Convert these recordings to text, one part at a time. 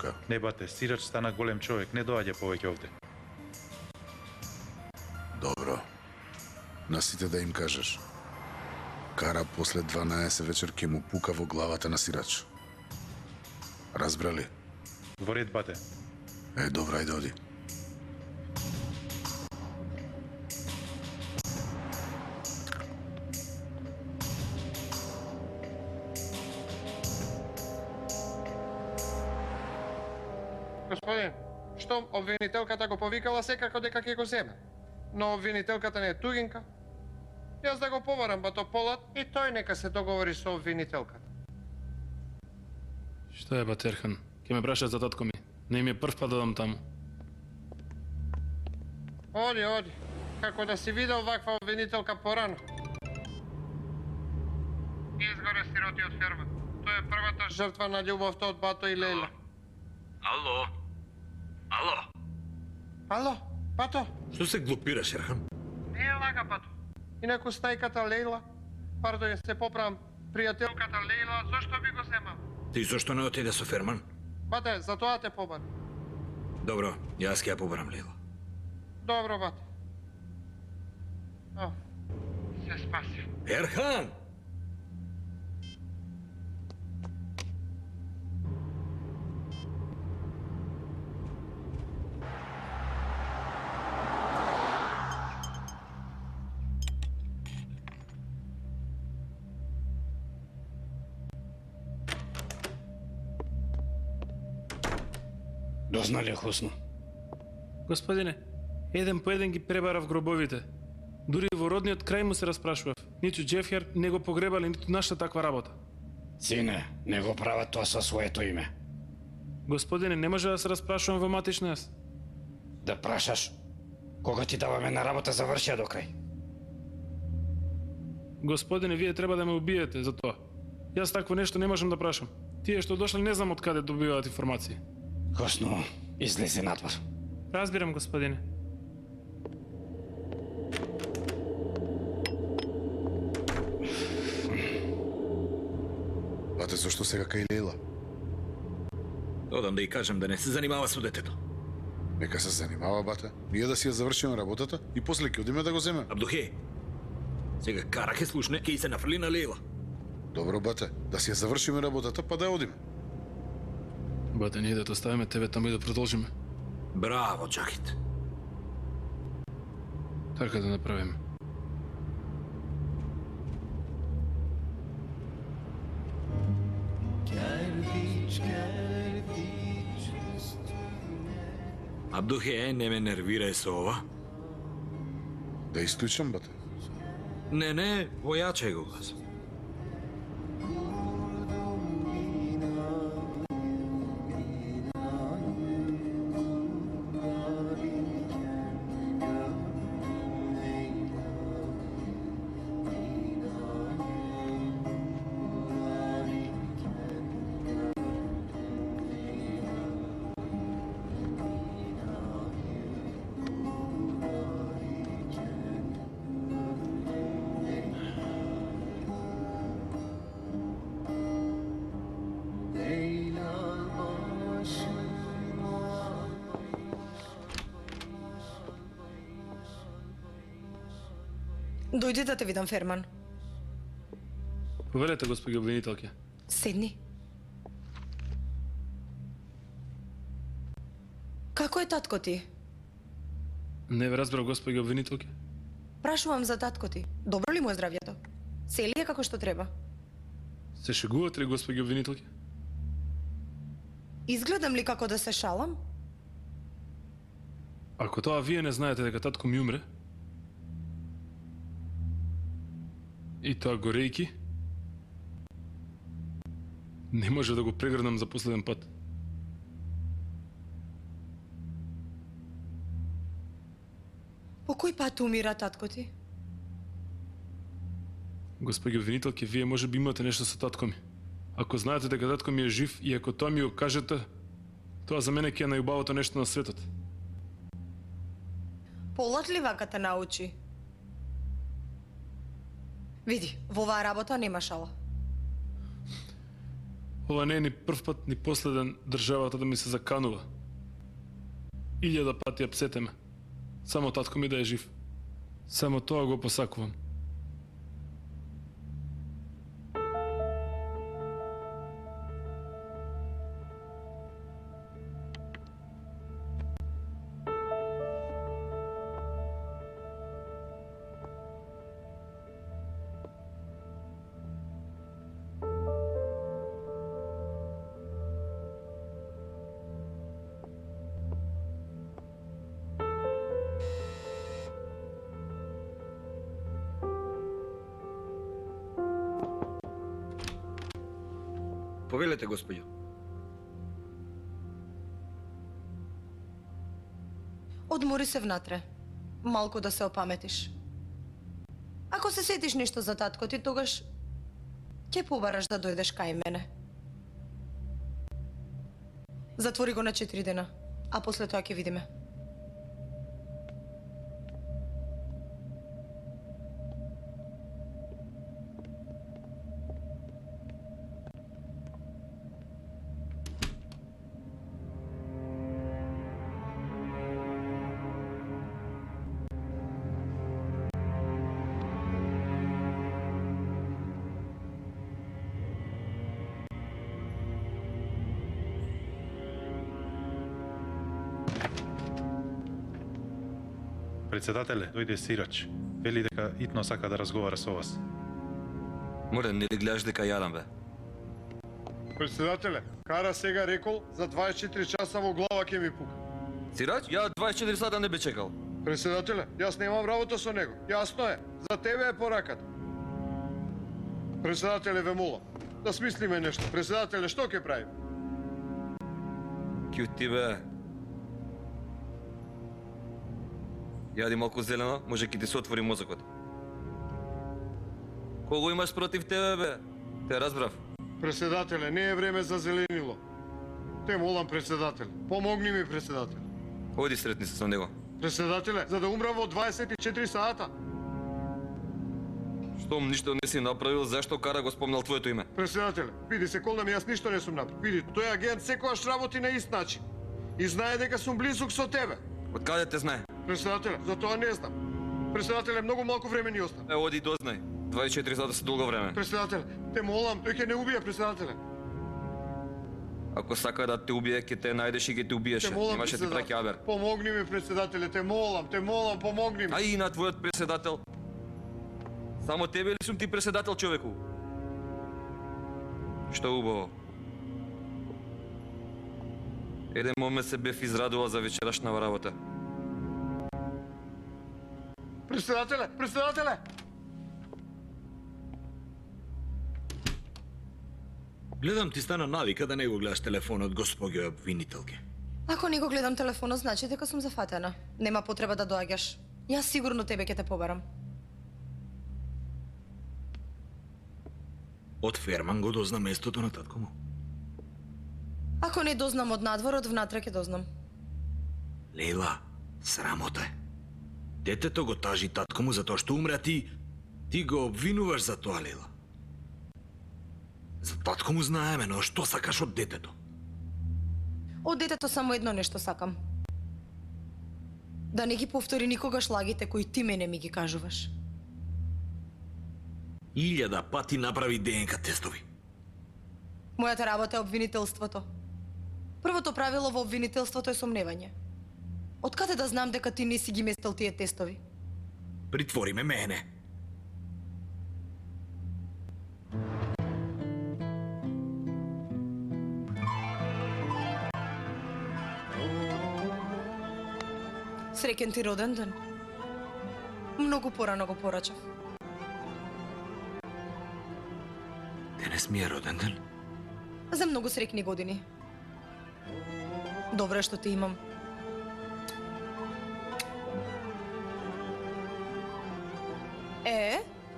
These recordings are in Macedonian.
тука. Не бате, Сирач стана голем човек, не доаѓа повеќе овде. Добро. На сите да им кажеш. Кара после 12 вечер ќе му пука во главата на Сирач. Разбрали? Во ред, бате. Добра, ајде оди. Господин, што обвинителката го повикала секако дека ќе го земе. Но обвинителката не е тугинка. Јас да го поварам Батополат и тој нека се договори со обвинителката. Што е, Батерхан? Ке ме прашат за татко ми. Не им е прв пат да дам таму. Оди, оди. Како да си видел ваква обвинителка порано. Изгоре сироти од ферма. Тој е првата жртва на љубовта од Бато и Лејла. Ало? Ало? Ало, Бато? Што се глупираш, Ерхан? Не е лага, Бато. Инаку стајката Лејла, пардон, се поправам, пријателката Лејла, зошто би го земал? Ти зошто не отиде со Ферман? Бате, за тоа те побар. Добро, јас ќе ја побарам Лейла. Добро, бате. О, се спаси. Ерхан! Дознали Хусно? Господине, еден по еден ги пребарав гробовите. Дури во родниот крај му се распрашував. Ниту Джефјар не го погребали, ниту нашта таква работа. Сине, не го прават тоа со своето име. Господине, не може да се распрашувам во матична јас. Да прашаш, кога ти даваме на работа завршија до крај. Господине, вие треба да ме убиете за тоа. Јас такво нешто не можам да прашам. Тие што дошли не знам од каде добиваат информации. Хусно, излези надвор. Разбирам, господине. Бате, зашто сега кај Лејла? Одам да ја кажам да не се занимава со детето. Нека се занимава, бате. Ние да си ја завршиме работата и после ќе одиме да го земеме. Абдухе, сега Кара ке слушне, ке и се нафрли на Лейла. Добро, бате, да си ја завршиме работата, па да одиме. Бате, ние да те оставиме тебе таму и да продолжиме. Браво, Джакит. Така да направиме. Абдухе, не ме нервирај со ова. Да исклучам, бате. Не, појачај го глас. Дојди да те видам, Ферман. Повелете, господи обвинителке. Седни. Како е татко ти? Не ве разбрав, господи обвинителке. Прашувам за татко ти. Добро ли му е здравјето? Се ли е како што треба? Се шегувате ли, господи обвинителке? Изгледам ли како да се шалам? Ако тоа вие не знаете дека татко ми умре, и тоа горејки, не може да го прегрнам за последен пат. По кој пат умира татко ти? Господи обвинителке, вие може би имате нешто со татко ми. Ако знаете дека татко ми е жив и ако тоа ми го кажете, тоа за мене ќе е најубавото нешто на светот. Полат ли вака те научи? Види, во оваа работа нема шала. Ова не е ни прв пат, ни последен државата да ми се заканува. 1000 пати ја псетеме. Само татко ми да е жив. Само тоа го посакувам. Повелете, господјо. Одмори се внатре. Малку да се опаметиш. Ако се сетиш нешто за татко ти, тогаш ќе побараш да дојдеш кај мене. Затвори го на 4 дена, а после тоа ќе видиме. Председателе, дојде сирач. Вели дека итно сака да разговара со вас. Морен, не ли гледаш дека јадам, бе? Председателе, Кара сега рекол за 24 часа во глава ќе ми пука. Сирач? Ја 24 сата не бе чекал. Председателе, јас немам работа со него. Јасно е, за тебе е пораката. Председателе, ве молам, да смислиме нешто. Председателе, што ќе правиме? Кјути, бе. Јади малку зелено, може ќе ти се отвори мозокот. Кого имаш против тебе, бе? Те разбрав. Председателе, не е време за зеленило. Те молам, председателе. Помогни ми, председателе. Оди сретни се со него. Председателе, за да умрам во 24 сата. Штом ништо не си направил, зашто Кара го спомнал твоето име? Председателе, види се колна ми, јас ништо не сум направил. Види, тој агент секогаш работи на ист начин. И знае дека сум близук со тебе. Од каде те знае? Председателе, за тоа не знам. Председателе, многу малку време ни остана. Оди дознај. 24 сата се долго време. Председателе, те молам, тој ќе не убие, председателе. Ако сака да те убие, ќе те најдеш и ќе те убиеше. Те молам, Имаше ти праќа председателе. абер. Помогни ми, председателе, те молам, помогни ми. А и на твојот преседател. Само тебе ли сум ти преседател, човеку? Што убаво. Еден момент се бев израдувал за вечерашна работа. Председателе, председателе! Гледам ти стана навика да не го гледаш телефонот, господјо обвинителке. Ако не го гледам телефонот, значи дека сум зафатена. Нема потреба да доаѓаш. Јас сигурно тебе ќе те побарам. Од Ферман го дозна местото на татко му. Ако не дознам од надвор, од внатре ќе дознам. Лейла, срамота е. Детето го тажи татко му затоа што умре, а ти го обвинуваш за тоа, Лейла. За татко му знаеме, но што сакаш од детето? Од детето само едно нешто сакам. Да не ги повтори никогаш лагите кои ти мене ми ги кажуваш. 1000 пати направи ДНК тестови. Мојата работа е обвинителството. Првото правило во обвинителството е сомневање. Од каде да знам дека ти не си ги местил тие тестови? Притвори ме мене. Среќен ти роден ден. Многу порано го порачав. Денес ми е роден ден. За многу среќни години. Добро е што те имам.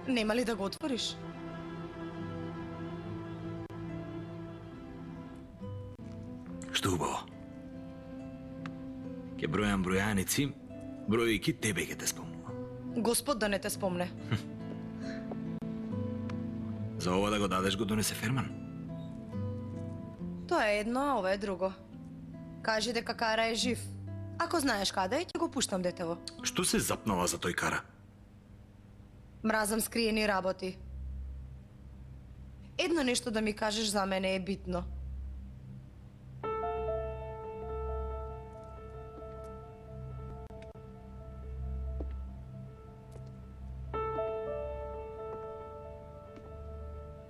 Нема ли да го отвориш? Што убаво. Ке бројам бројаници, бројки тебе ќе те спомнувам. Господ да не те спомне. За ова да го дадеш го донесе Ферман. Тоа е едно, а ова е друго. Кажи дека Кара е жив. Ако знаеш каде е, ќе го пуштам детево. Што се запнала за тој Кара? Мразам скриени работи. Едно нешто да ми кажеш за мене е битно.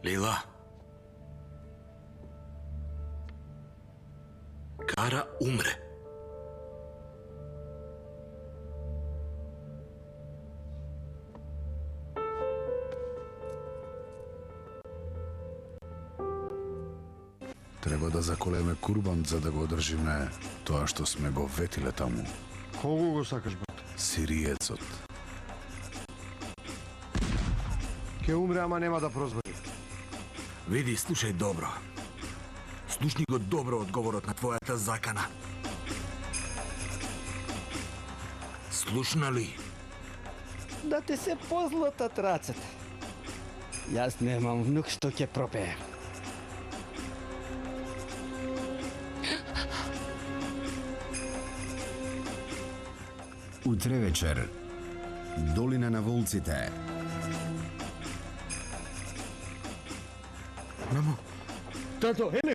Лейла. Кара умре. Треба да заколеме курбан за да го одржиме тоа што сме го ветиле таму. Кого го сакаш, брат? Сириецот. Ке умре, ама нема да прозвани. Види, слушај добро. Слушни го добро одговорот на твојата закана. Слушна ли? Да ти се позлатат рацете. Јас немам внук што ќе пропее. Утре вечер. Долина на волците. Мамо, Тато, ене